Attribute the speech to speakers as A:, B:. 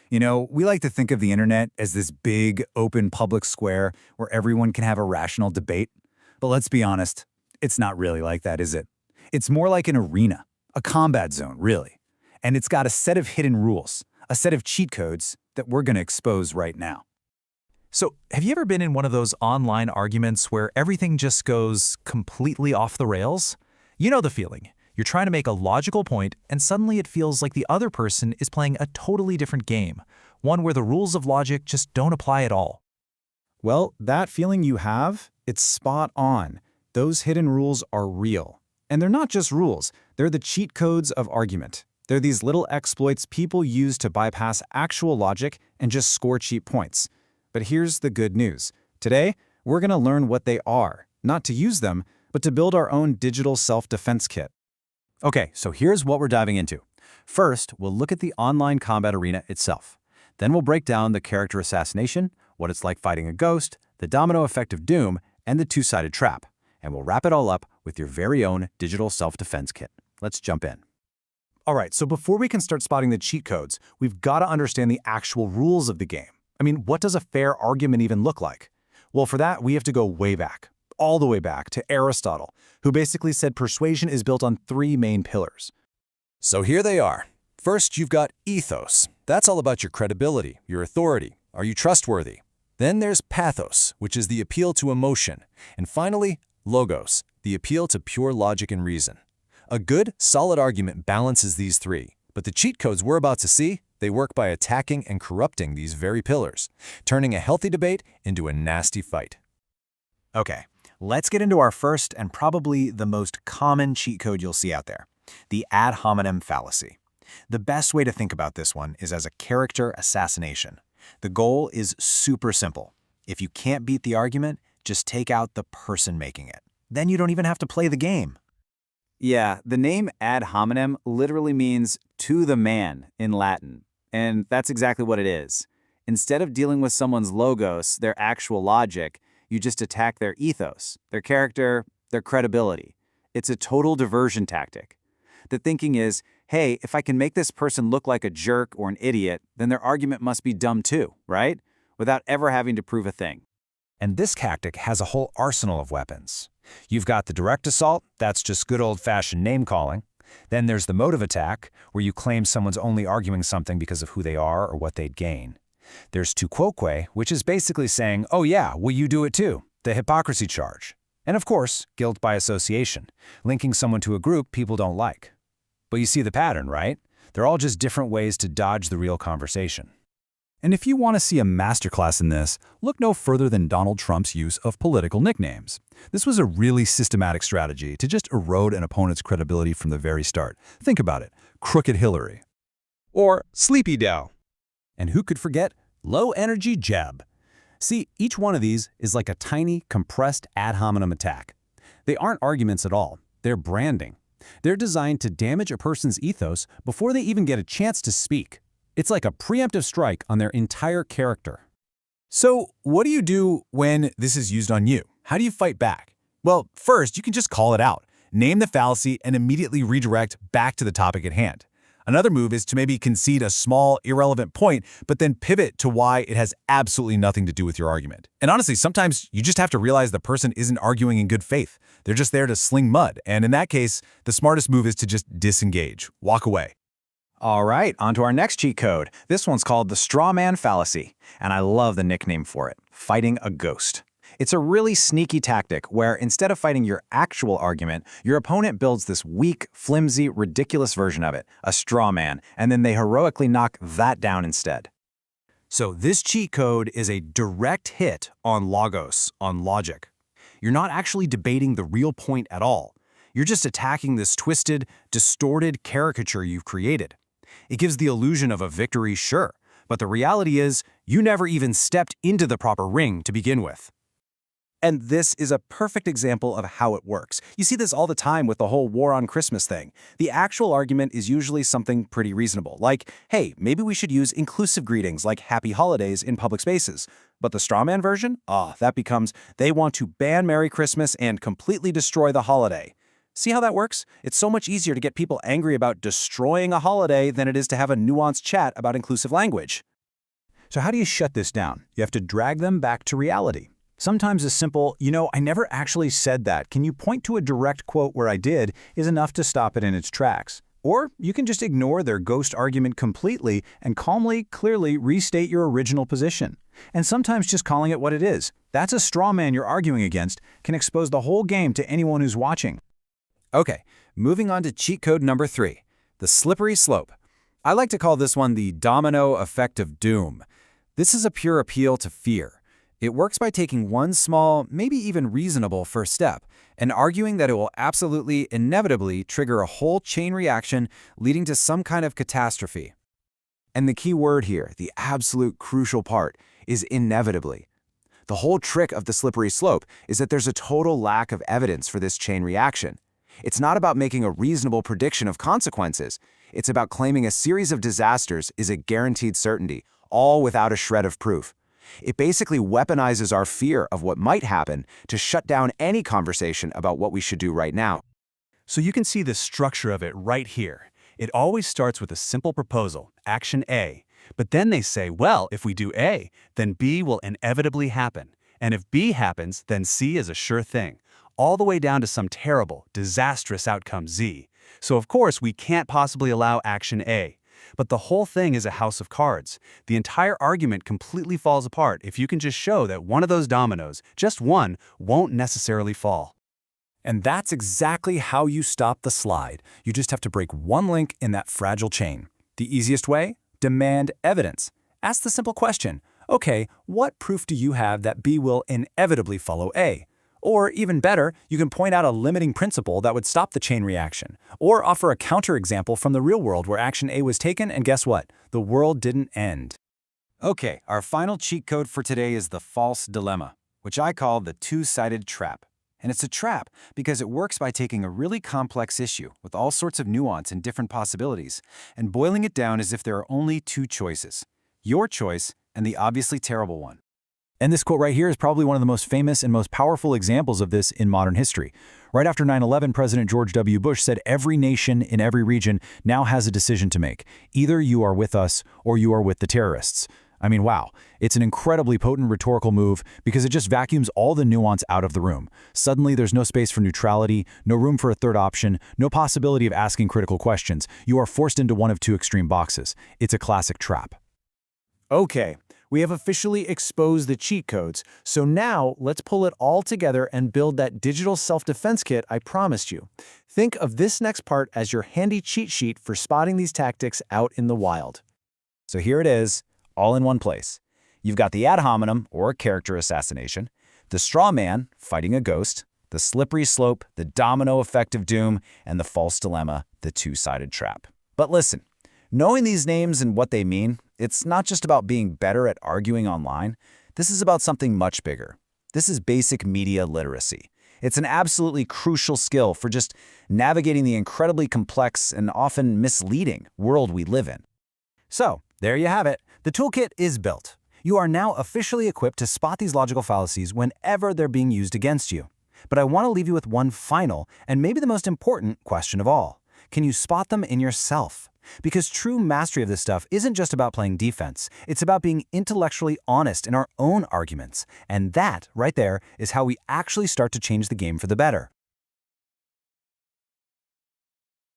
A: You know, we like to think of the internet as this big, open public square where everyone can have a rational debate. But let's be honest, it's not really like that, is it? It's more like an arena, a combat zone, really. And it's got a set of hidden rules, a set of cheat codes that we're going to expose right now.
B: So, have you ever been in one of those online arguments where everything just goes completely off the rails? You know the feeling. You're trying to make a logical point, and suddenly it feels like the other person is playing a totally different game, one where the rules of logic just don't apply at all.
C: Well, that feeling you have, it's spot on. Those hidden rules are real. And they're not just rules, they're the cheat codes of argument. They're these little exploits people use to bypass actual logic and just score cheap points. But here's the good news. Today, we're going to learn what they are, not to use them, but to build our own digital self-defense kit.
D: Okay, so here's what we're diving into. First, we'll look at the online combat arena itself. Then we'll break down the character assassination, what it's like fighting a ghost, the domino effect of doom, and the two-sided trap. And we'll wrap it all up with your very own digital self-defense kit. Let's jump in.
B: All right, so before we can start spotting the cheat codes, we've got to understand the actual rules of the game. I mean, what does a fair argument even look like? Well, for that, we have to go way back, all the way back to Aristotle, who basically said persuasion is built on three main pillars.
E: So here they are. First, you've got ethos. That's all about your credibility, your authority. Are you trustworthy? Then there's pathos, which is the appeal to emotion. And finally, logos, the appeal to pure logic and reason. A good, solid argument balances these three. But the cheat codes we're about to see, they work by attacking and corrupting these very pillars, turning a healthy debate into a nasty fight.
D: Okay, let's get into our first and probably the most common cheat code you'll see out there, the ad hominem fallacy. The best way to think about this one is as a character assassination. The goal is super simple. If you can't beat the argument, just take out the person making it. Then you don't even have to play the game.
A: Yeah, the name ad hominem literally means to the man in Latin. And that's exactly what it is. Instead of dealing with someone's logos, their actual logic, you just attack their ethos, their character, their credibility. It's a total diversion tactic. The thinking is, hey, if I can make this person look like a jerk or an idiot, then their argument must be dumb too, right? Without ever having to prove a thing.
D: And this tactic has a whole arsenal of weapons. You've got the direct assault, that's just good old-fashioned name-calling. Then there's the motive attack, where you claim someone's only arguing something because of who they are or what they'd gain. There's tu quoque, which is basically saying, oh yeah, well you do it too, the hypocrisy charge. And of course, guilt by association, linking someone to a group people don't like. But you see the pattern, right? They're all just different ways to dodge the real conversation.
B: And if you want to see a masterclass in this, look no further than Donald Trump's use of political nicknames. This was a really systematic strategy to just erode an opponent's credibility from the very start. Think about it, Crooked Hillary.
E: Or Sleepy Dow.
D: And who could forget Low Energy Jeb? See, each one of these is like a tiny, compressed ad hominem attack. They aren't arguments at all, they're branding. They're designed to damage a person's ethos before they even get a chance to speak. It's like a preemptive strike on their entire character.
B: So, what do you do when this is used on you? How do you fight back? Well, first, you can just call it out, name the fallacy, and immediately redirect back to the topic at hand. Another move is to maybe concede a small, irrelevant point, but then pivot to why it has absolutely nothing to do with your argument. And honestly, sometimes you just have to realize the person isn't arguing in good faith. They're just there to sling mud. And in that case, the smartest move is to just disengage, walk away.
D: All right, on to our next cheat code. This one's called the straw man fallacy, and I love the nickname for it, fighting a ghost. It's a really sneaky tactic where instead of fighting your actual argument, your opponent builds this weak, flimsy, ridiculous version of it, a straw man, and then they heroically knock that down instead. So this cheat code is a direct hit on logos, on logic. You're not actually debating the real point at all. You're just attacking this twisted, distorted caricature you've created. It gives the illusion of a victory, sure, but the reality is you never even stepped into the proper ring to begin with. And this is a perfect example of how it works. You see this all the time with the whole war on Christmas thing. The actual argument is usually something pretty reasonable, like, hey, maybe we should use inclusive greetings like Happy Holidays in public spaces. But the strawman version? That becomes, they want to ban Merry Christmas and completely destroy the holiday. See how that works? It's so much easier to get people angry about destroying a holiday than it is to have a nuanced chat about inclusive language.
B: So how do you shut this down? You have to drag them back to reality. Sometimes a simple, I never actually said that. Can you point to a direct quote where I did is enough to stop it in its tracks. Or you can just ignore their ghost argument completely and calmly, clearly restate your original position. And sometimes just calling it what it is. That's a straw man you're arguing against can expose the whole game to anyone who's watching.
D: Okay, moving on to cheat code number 3, the slippery slope. I like to call this one the domino effect of doom. This is a pure appeal to fear. It works by taking one small, maybe even reasonable first step, and arguing that it will absolutely, inevitably trigger a whole chain reaction leading to some kind of catastrophe. And the key word here, the absolute crucial part, is inevitably. The whole trick of the slippery slope is that there's a total lack of evidence for this chain reaction. It's not about making a reasonable prediction of consequences. It's about claiming a series of disasters is a guaranteed certainty, all without a shred of proof. It basically weaponizes our fear of what might happen to shut down any conversation about what we should do right now.
E: So you can see the structure of it right here. It always starts with a simple proposal, action A. But then they say, well, if we do A, then B will inevitably happen. And if B happens, then C is a sure thing. All the way down to some terrible, disastrous outcome Z. So of course, we can't possibly allow action A. But the whole thing is a house of cards. The entire argument completely falls apart if you can just show that one of those dominoes, just one, won't necessarily fall.
B: And that's exactly how you stop the slide. You just have to break one link in that fragile chain. The easiest way? Demand evidence. Ask the simple question, okay, what proof do you have that B will inevitably follow A? Or even better, you can point out a limiting principle that would stop the chain reaction. Or offer a counterexample from the real world where action A was taken and guess what? The world didn't end.
A: Okay, our final cheat code for today is the false dilemma, which I call the two-sided trap. And it's a trap because it works by taking a really complex issue with all sorts of nuance and different possibilities and boiling it down as if there are only two choices, your choice and the obviously terrible one.
B: And this quote right here is probably one of the most famous and most powerful examples of this in modern history. Right after 9/11, President George W. Bush said every nation in every region now has a decision to make. Either you are with us or you are with the terrorists. I mean, wow. It's an incredibly potent rhetorical move because it just vacuums all the nuance out of the room. Suddenly, there's no space for neutrality, no room for a third option, no possibility of asking critical questions. You are forced into one of two extreme boxes. It's a classic trap.
C: Okay, we have officially exposed the cheat codes, so now let's pull it all together and build that digital self-defense kit I promised you. Think of this next part as your handy cheat sheet for spotting these tactics out in the wild.
A: So here it is, all in one place. You've got the ad hominem, or character assassination, the straw man, fighting a ghost, the slippery slope, the domino effect of doom, and the false dilemma, the two-sided trap. But listen, knowing these names and what they mean, it's not just about being better at arguing online. This is about something much bigger. This is basic media literacy. It's an absolutely crucial skill for just navigating the incredibly complex and often misleading world we live in.
B: So, there you have it. The toolkit is built. You are now officially equipped to spot these logical fallacies whenever they're being used against you. But I want to leave you with one final, and maybe the most important question of all. Can you spot them in yourself? Because true mastery of this stuff isn't just about playing defense. It's about being intellectually honest in our own arguments. And that, right there, is how we actually start to change the game for the better.